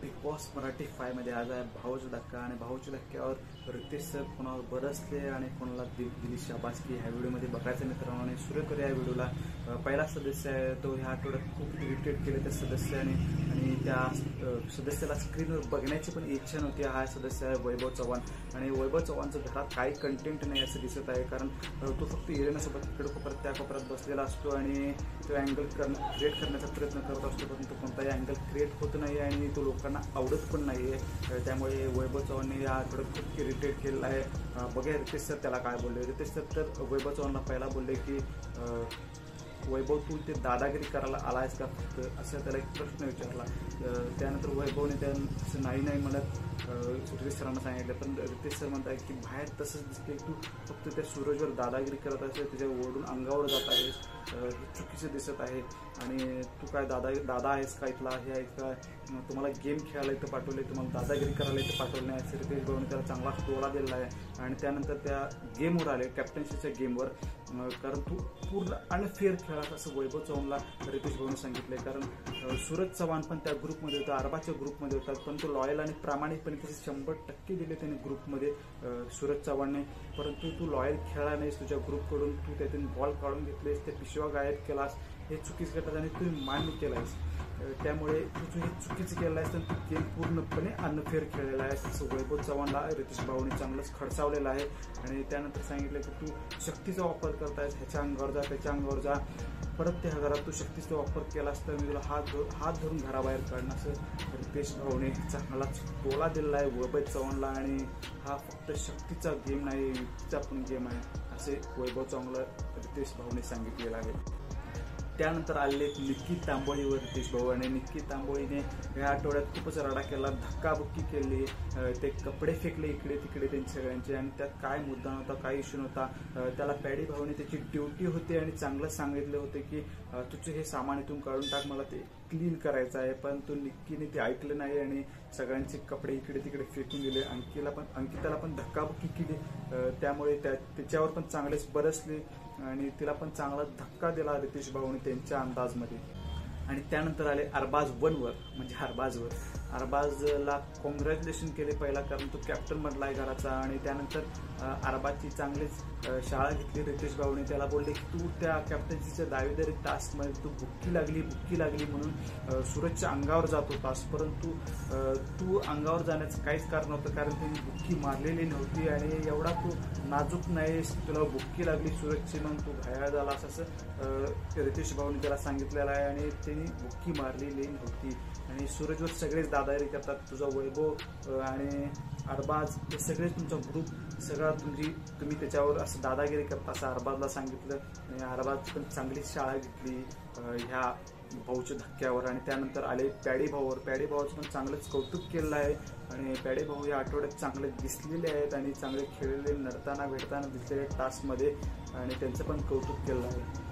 Big boss Marathi 5 मध्ये आज आहे भाऊचा धक्का आणि भाऊच्या धक्क्यावर रितेश सर कोणाला बरसले आणि कोणाला दिली शाबासकी ह्या व्हिडिओमध्ये बघायचं मित्रांनो. आणि सूर्यकर या व्हिडिओला पहिला सदस्य आहे तो ह्या आठवड्यात खूप इरिटेट केले त्या सदस्याने आणि त्या सदस्याला स्क्रीनवर बघण्याची पण इच्छा नव्हती. हा सदस्य आहे वैभव चव्हाण आणि वैभव चव्हाणचं घरात काही कंटेंट नाही असं दिसत आहे, कारण तो फक्त इरेनासोबत इकडे कोपऱ्यात त्या कोपऱ्यात बसलेला असतो आणि तो अँगल क्रिएट करण्याचा प्रयत्न करत असतो, परंतु कोणताही अँगल क्रिएट होत नाही आणि तो लोकांना आवडत पण नाही आहे. त्यामुळे वैभव चव्हाणने या आठवड्यात खूप इरिटेट केलेला आहे. बघा रितेश सर त्याला काय बोलले. रितेश सर तर वैभव चव्हाणला पहिला बोलले की वैभव तू ते दादागिरी करायला आलायस का फक्त, असं त्याला एक प्रश्न विचारला. त्यानंतर वैभवने त्या नाही म्हणत रितेश सरांना सांगितलं, पण रितेश सर म्हणत आहे की बाहेर तसंच दिसते तू फक्त त्या सूरजवर दादागिरी करत असेल, त्याच्या ओढून अंगावर जात आहेस, हे चुकीचं दिसत आहे आणि तू काय दादा आहेस का इथला, हे आहेस का, तुम्हाला गेम खेळायला इथं पाठवले, तुम्हाला दादागिरी करायला इथं पाठवलं नाही असं रितेश भाऊने त्याला चांगला टोला दिला आहे. आणि त्यानंतर त्या गेमवर आले कॅप्टन्सीच्या गेमवर, कारण तू पूर्ण अनफेअर खेळास असं वैभव चव्हाणला रितेश भाऊने सांगितलंय. कारण सूरज चव्हाण पण त्या ग्रुपमध्ये होता, अरबाच्या ग्रुपमध्ये होता, पण तो लॉयल आणि प्रामाणिकपणे त्याचे 100% दिले त्याने ग्रुपमध्ये सूरज चव्हाणने. परंतु तू लॉयल खेळला नाहीस, तुझ्या ग्रुपकडून तू त्यातून बॉल काढून घेतलेस, ते पिशवा गायब केलास, हे चुकीचं करतात आणि तू मान्य केलायस. त्यामुळे तू हे चुकीचं केलं आहेस तर तू गेम पूर्णपणे अनफेअर खेळलेला आहेस असं वैभव चव्हाणला रितेश भाऊने चांगलंच खडसावलेलं आहे. आणि त्यानंतर सांगितलं की तू शक्तीचा वापर करतायस, ह्याच्या अंगावर जा त्याच्या अंगावर जा, परत त्या घरात तू शक्तीचा वापर केलास तर मी तुला हात धरून घराबाहेर काढणं असं रितेश भाऊने चांगलाच टोला दिलेला आहे वैभव चव्हाणला. आणि हा फक्त शक्तीचा गेम नाही, युक्तीचा पण गेम आहे असे वैभव चव्हाणला रितेश भाऊने सांगितलेलं आहे. त्यानंतर आलेले निक्की तांबोळीवर रितेश भाऊ आणि निक्की तांबोळीने या आठवड्यात खूपच रडा केला, धक्काबुक्की केली, ते कपडे फेकले इकडे तिकडे त्यांचे सगळ्यांचे आणि त्यात काय मुद्दा नव्हता, काय इश्यू नव्हता. त्याला पॅडी भाऊने त्याची ड्युटी होती आणि चांगलं सांगितले होते की तुझे हे सामान इथून काढून टाक, मला ते क्लीन करायचं आहे, पण तो निक्कीने ते ऐकलं नाही आणि सगळ्यांचे कपडे इकडे तिकडे फेकून दिले. अंकिताला पण धक्काबुक्की केली, त्यामुळे त्याच्यावर पण चांगलेच बरसले आणि तिला पण चांगला धक्का दिला रितेश भाऊने त्यांच्या अंदाजमध्ये. आणि त्यानंतर आले अरबाज 1 वर, म्हणजे अरबाजला कॉंग्रॅच्युलेशन केले पहिला, कारण तो कॅप्टन बनला आहे घराचा. आणि त्यानंतर अरबाजची चांगलीच शाळा घेतली रितेश भाऊने. त्याला बोलले की तू त्या कॅप्टन्सीच्या दावेदारी टास्कमध्ये तू बुक्की लागली म्हणून सूरजच्या अंगावर जात होतास, परंतु तू अंगावर जाण्याचं काहीच कारण नव्हतं, कारण त्यांनी बुक्की मारलेली नव्हती आणि एवढा तू नाजूक नाहीस, तुला बुक्की लागली सूरजची म्हणून तू घायाळ झालास असं रितेश भाऊने त्याला सांगितलेलं आहे. आणि त्यांनी बुक्की मारलेली नव्हती आणि सूरजवर सगळेच दादागिरी करतात. तुझा वैभव आणि अरबाज हे सगळेच तुमचा ग्रुप सगळा तुम्ही त्याच्यावर असं दादागिरी करता असं अरबाजला सांगितलं. आणि अरबाज पण चांगलीच शाळा घेतली ह्या भाऊच्या धक्क्यावर. आणि त्यानंतर आले पॅडी भाऊवर. पॅडी भाऊचं पण चांगलंच कौतुक केलं आहे आणि पॅडी भाऊ या आठवड्यात चांगले दिसलेले आहेत आणि चांगले खेळलेले नडताना भेटताना दिसलेले टास्कमध्ये आणि त्यांचं पण कौतुक केलं आहे.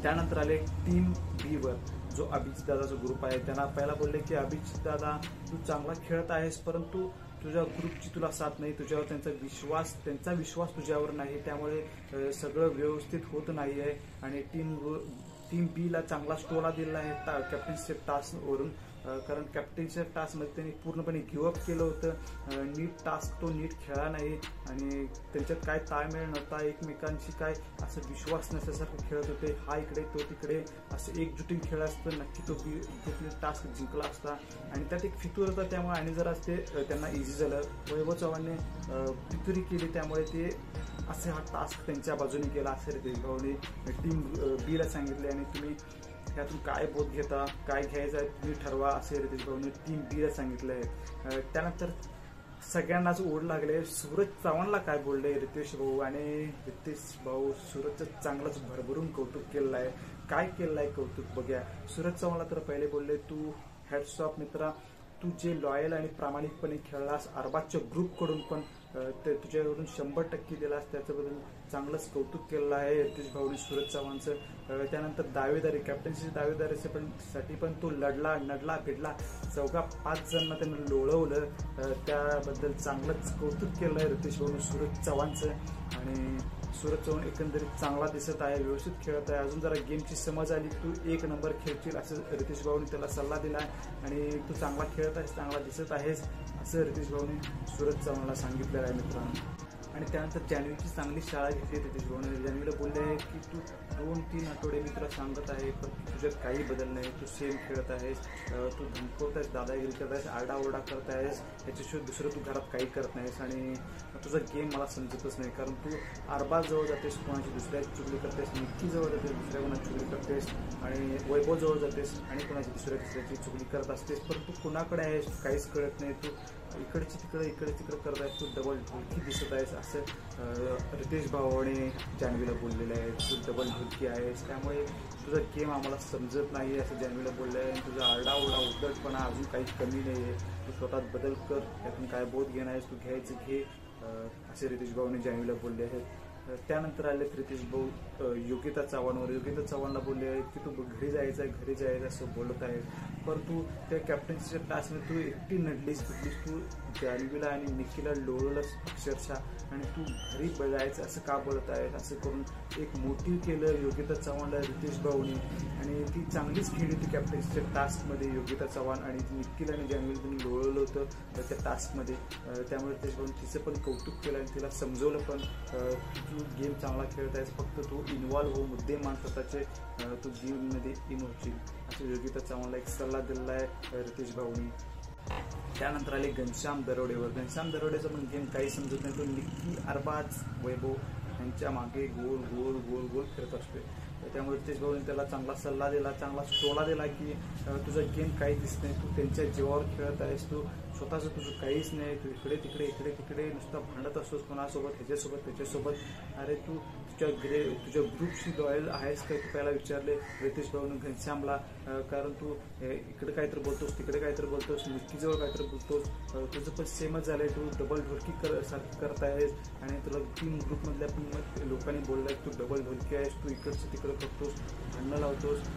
त्यानंतर आले टीम बी वर, जो अभिजित दादाचा ग्रुप आहे. त्यांना पहिला बोलले की अभिजित दादा तू चांगला खेळत आहेस, परंतु तुझ्या ग्रुपची तुला साथ नाही, तुझ्यावर त्यांचा विश्वास तुझ्यावर नाही, त्यामुळे सगळं व्यवस्थित होत नाही आहे. आणि टीम बी ला चांगला टोला दिला आहे कॅप्टन्सीच्या टास्कवरून, कारण कॅप्टन्सीच्या टास्कमध्ये त्यांनी पूर्णपणे गिव्हअप केलं होतं. तो नीट खेळला नाही आणि त्यांच्यात काय ताळमेळ नव्हता, एकमेकांशी काय असं विश्वास नसल्यासारखं खेळत होते. हा इकडे तो तिकडे असं एकजुटीन खेळ असतं, नक्की तो टास्क जिंकला असता. आणि त्यात एक फितूर होता, त्यामुळे आणि जरा ते त्यांना इझी झालं. वैभव चव्हाणने फितुरी केली, त्यामुळे ते असे हा टास्क त्यांच्या बाजूने केला असं रितेश भाऊने टीम बी ला सांगितले. आणि तुम्ही त्यातून काय बोध घेता, काय घ्यायचं आहे तुम्ही ठरवा असे रितेश भाऊने टीम बी ला सांगितलं आहे. त्यानंतर सगळ्यांनाच ओढ लागले. सूरज चव्हाणला काय बोलले रितेश भाऊ, आणि रितेश भाऊ सूरजचं चांगलंच भरभरून कौतुक केलेलं आहे. काय केलेलं आहे कौतुक बघूया. सूरज चव्हाणला तर पहिले बोलले तू हॅट्स ऑफ मित्रा, तू जे लॉयल आणि प्रामाणिकपणे खेळलास, अरबाजच्या ग्रुपकडून पण ते तुझ्याकडून 100% दिलास, त्याच्याबद्दल चांगलंच कौतुक केलेलं आहे रितेश भाऊने सूरज चव्हाणचं. त्यानंतर दावेदारी, कॅप्टन्सी दावेदारीसाठी पण तो नडला भिडला, 4-5 जणांना त्यानं लोळवलं, त्याबद्दल चांगलंच कौतुक केलं आहे रितेश भाऊने सूरज चव्हाणचं. आणि सूरज चव्हाण एकंदरीत चांगला दिसत आहे, व्यवस्थित खेळत आहे. अजून जरा गेमची समज आली तू 1 नंबर खेळशील असं रितेश भाऊने त्याला सल्ला दिला आहे आणि तू चांगला खेळत आहेस, चांगला दिसत आहेस असं रितेश भाऊने सूरज चव्हाणला सांगितलेलं आहे मित्रांनो. आणि त्यानंतर जान्हवीची चांगली शाळा घेतली रितेश भाऊने. जान्हवीला बोलले आहे की तू 2-3 आठवडे मी तुला सांगत आहे पण तुझ्यात काही बदल नाही, तू सेम खेळत आहेस, तू धमकवत आहेस, दादागिरी करत आहेस, आरडाओरडा करत आहेस, याच्याशिवाय दुसरं तू घरात काही करत नाहीस आणि तुझा गेम मला समजतच नाही. कारण तू अरबाजवळ जातेस, कोणाची दुसऱ्याची चुगली करतेस, निक्कीजवळ जातेस, दुसऱ्या कोणाची चुगली करतेस आणि वैभवजवळ जातेस आणि कोणाची दुसऱ्याची चुगली करत असतेस. पण तू कुणाकडे आहेस काहीच कळत नाही, तू इकडची तिकडे करत आहेस, तू डबल ढोलकी दिसत आहेस असं रितेश भाऊने जान्हवीला बोललेलं आहे. तू डबल ढोलकी आहेस, त्यामुळे तुझा गेम आम्हाला समजत नाही असं जान्हवीला बोललं आहे. तुझा आरडाओरडा उद्धटपणा अजून काही कमी नाही आहे, तू स्वतःत बदल कर, त्यातून काय बोध घेणार आहेस, तू घ्यायचं घे असे रितेश भाऊने जान्हवीला बोलले आहेत. त्यानंतर आले रितेश भाऊ योगिता चव्हाणवर. योगिता चव्हाणला बोलले आहेत की तू घरी जायचं असं बोलत आहे, परंतु त्या कॅप्टन्सीच्या टास्कमध्ये तू एकटी नडलीस, तू जान्हवीला आणि निक्कीला लोळवलंस अक्षरशः आणि तू घरी जायचं असं का बोलत आहेस असं करून एक मोटिव्ह केलं योगिता चव्हाणला रितेश भाऊने. आणि ती चांगलीच खेळली होती कॅप्टन्सीच्या टास्कमध्ये योगिता चव्हाण आणि निक्कीला आणि जान्हवीला त्यांनी लोळवलं होतं त्या टास्कमध्ये. त्यामुळे रितेश भाऊने तिचं पण कौतुक केलं आणि तिला समजवलं पण तू गेम चांगला खेळत आहेस, फक्त तू इन्व्हॉल्व्ह हो, मुद्देमाल स्वतःचे तू गेममध्ये इन होशील असं योगिता चव्हाणला एक सल्ला दिलेला आहे रितेश भाऊनी. त्यानंतर आले घनश्याम दरोडेवर. घनश्याम दरोडेचा पण गेम काही समजत नाही, तो निक्की अरबाज वैभव यांच्या मागे गोल गोल गोल गोल फिरत असतोय. त्यामुळे रितेश भाऊने त्याला चांगला सल्ला दिला, चांगला टोला दिला की तुझा गेम काही दिसत नाही, तू त्यांच्या जीवावर खेळत आहेस, तू स्वतःचं तुझं काहीच नाही, तू इकडे तिकडे नुसतं भांडत असतोस कोणासोबत, ह्याच्यासोबत त्याच्यासोबत. अरे तू तुझ्या ग्रुपशी लॉयल आहेस काय, तू पहिला विचारले रितेश भाऊने घनश्यामला. कारण तू इकडे काहीतरी बोलतोस, तिकडे काहीतरी बोलतोस, निक्कीजवळ काहीतरी बोलतोस, तुझं पण सेमच झालंय, तू डबल ढोलकी करत आहेस आणि तुला 3 ग्रुपमधल्या पण लोकांनी बोललंय तू डबल ढोलकी आहेस, तू इकडचं तिकडं करतोस, भांडणं लावतोस,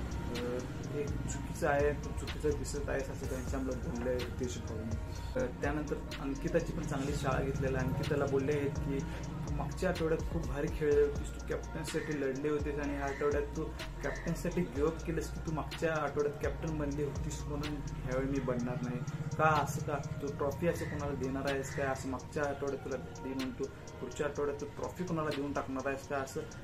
हे चुकीचं आहे, तू चुकीचं दिसत आहेस असं घनश्यामला बोललंय रितेश भाऊने. त्यानंतर अंकिताची पण चांगली शाळा घेतलेला. अंकिताला बोलले आहेत की तू मागच्या आठवड्यात खूप भारी खेळले होतीस, तू कॅप्टनसाठी लढले होतेस आणि ह्या आठवड्यात तू कॅप्टनसाठी गिव्हअप केलंस की तू मागच्या आठवड्यात कॅप्टन बनली होतीस म्हणून ह्यावेळी मी बनणार नाही का, असं का, तू ट्रॉफी असं कोणाला देणार आहेस काय, असं मागच्या आठवड्यात तुला भेटली म्हणून तू पुढच्या आठवड्यात तू ट्रॉफी कोणाला देऊन टाकणार आहेस का,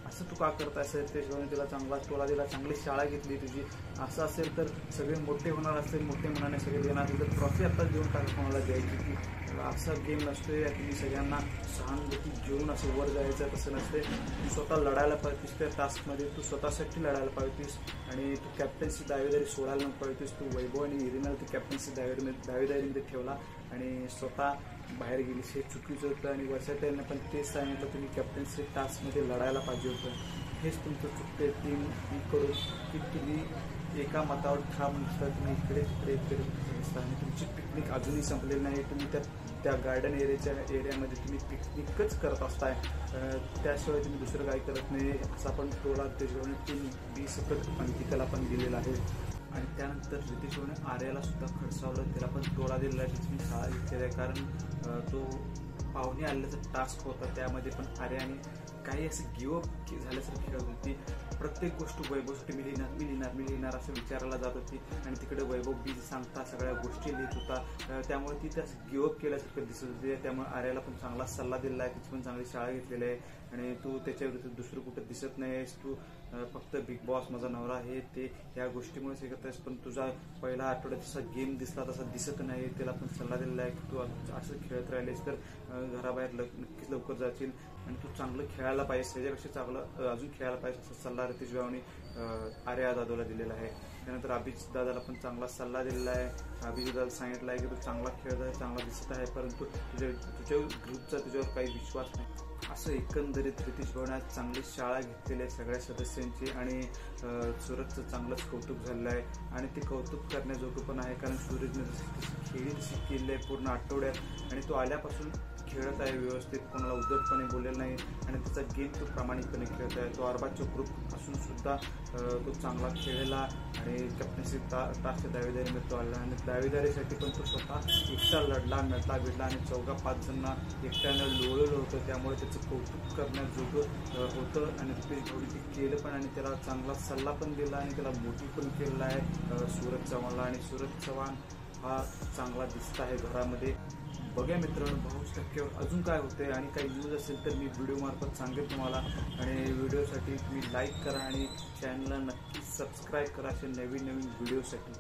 असं तू का करतायस. रितेश भाऊने तिला चांगला टोला दिला, चांगली शाळा घेतली तुझी. असं असेल तर सगळे मोठे होणार असतील, मोठे मनाने सगळे देणार असेल तर ट्रॉफी आता देऊन टाका कोणाला द्यायची की असा गेम नसतोय तुम्ही सगळ्यांना सहानुभूती घेऊन असं वर जायचं, तसं नसते. तू स्वतः लढायला पाहिजेस त्या टास्कमध्ये, तू स्वतःसाठी लढायला पाहिजेस आणि तू कॅप्टन्सी दावेदारी सोडायला नको पाहिजेस. तू वैभव आणि इरिनाला ती कॅप्टन्सी दावेदारीमध्ये ठेवला आणि स्वतः बाहेर गेलीस, हे चुकीचं होतं. आणि वर्षाताईंना पण तेच सांगितलं तुम्ही कॅप्टन्सी टास्कमध्ये लढायला पाहिजे होतं, हेच तुमचं चुकते टीम करून की तुम्ही एका मतावर ठाम नसता, तुम्ही इकडे तिकडे नसता आणि तुमची पिकनिक अजूनही संपलेली नाही. तुम्ही त्या गार्डन एरियामध्ये तुम्ही पिकनिकच करत असताय, त्याशिवाय तुम्ही दुसरं काही करत नाही असा पण टोला रितेश भाऊने टीम बी सकट अंकिताला पण दिलेला आहे. आणि त्यानंतर रितेश भाऊने आर्याला सुद्धा खडसावलं, त्याला पण टोला दिलेला आहे, त्याची मी शाळा घेतलेला आहे. कारण तो पाहुणे आल्याचा टास्क होता, त्यामध्ये पण आर्याने काही असं गिव्हअप झाल्यासारखी खेळत होती. प्रत्येक गोष्ट वैभवसाठी मी लिहिणार असं विचारायला जात होती आणि तिकडे वैभव बीज सांगता सगळ्या गोष्टी लिहित होता, त्यामुळे ती त्यास गिव्हअप केल्यासारखं दिसत होती. त्यामुळे आर्याला पण चांगला सल्ला दिलेला आहे, तिची पण चांगली शाळा घेतलेली आहे आणि तू त्याच्या विरुद्ध दुसरं कुठं दिसत नाहीस, तू फक्त बिग बॉस माझा नवरा आहे ते ह्या गोष्टीमुळे शिकत आहेस, पण तुझा पहिला आठवड्यात जसा गेम दिसला तसा दिसत नाही. त्याला पण सल्ला दिलेला आहे की तू असं खेळत राहिलेस तर घराबाहेर नक्कीच लवकर जाशील आणि तू चांगलं खेळायला पाहिजेस, त्याच्यापेक्षा चांगलं अजून खेळायला पाहिजे असा सल्ला रितेश भाऊने आर्या जाधवला दिलेला आहे. त्यानंतर अभिजित दादाला पण चांगला सल्ला दिलेला आहे. अभिजित दादा सांगितलं आहे की तू चांगला खेळत आहे, चांगला दिसत आहे, परंतु तुझ्या ग्रुपचा तुझ्यावर काही विश्वास नाही. असं एकंदरीत रितेश भाऊने आज चांगली शाळा घेतलेली आहे सगळ्या सदस्यांची आणि सूरजचं चांगलंच कौतुक झालेलं आहे आणि ते कौतुक करण्याजोगं पण आहे. कारण सूरजने खेळी तशी केली आहे पूर्ण आठवड्यात आणि तो आल्यापासून खेळत आहे व्यवस्थित, कोणाला उद्धटपणे बोललेला नाही आणि त्याचा गेम तो प्रामाणिकपणे खेळत आहे. तो अरबाजचा ग्रुप असून सुद्धा तो चांगला खेळला आणि कॅप्टन्सी टास्क दावेदारीमध्ये तो आला आणि दावेदारीसाठी पण तो स्वतः एकटा लढला, मेटला भिडला आणि 4-5 जणांना एकट्यानं लोळलं होतं. त्यामुळे त्याचं कौतुक करण्याजोगं होतं आणि ते केलं पण आणि त्याला चांगला सल्ला पण दिला आणि त्याला मोठी पण केलेला आहे सूरज चव्हाणला. आणि सूरज चव्हाण हा चांगला दिसत आहे घरामध्ये. बघा मित्रांनो, 52% अजून काय होते आणि काही न्यूज असेल तर मी व्हिडिओ मार्फत सांगेन तुम्हाला. आणि व्हिडिओसाठी तुम्ही लाईक करा आणि चॅनलला नक्की सबस्क्राईब करा असे नवीन व्हिडिओसाठी.